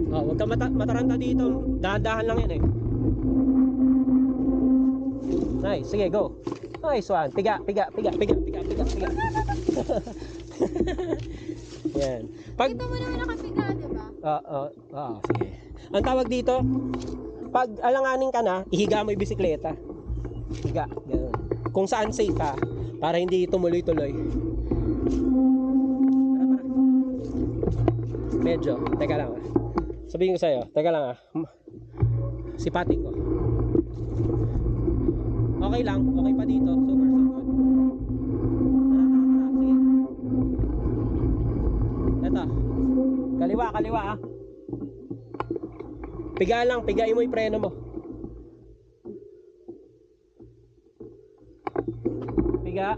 Oh, huwag ka mataranta dito. Dahan-dahan lang yan eh. Nice, sige, go. Nice one. Piga. Yan. Pag Dito mo naman nakapiga, di ba? sige. Ang tawag dito, pag alanganin ka na, ihiga mo yung bisikleta. Higa, ganun. Kung saan safe ha, para hindi tumuloy-tuloy. Medyo, teka lang ha. Sabihin ko sa'yo, teka lang ha. Sipatin ko. Okay lang, okay pa dito. So far so good. Tara, sige. Eto. Kaliwa ha. Pigain mo yung preno mo. Piga.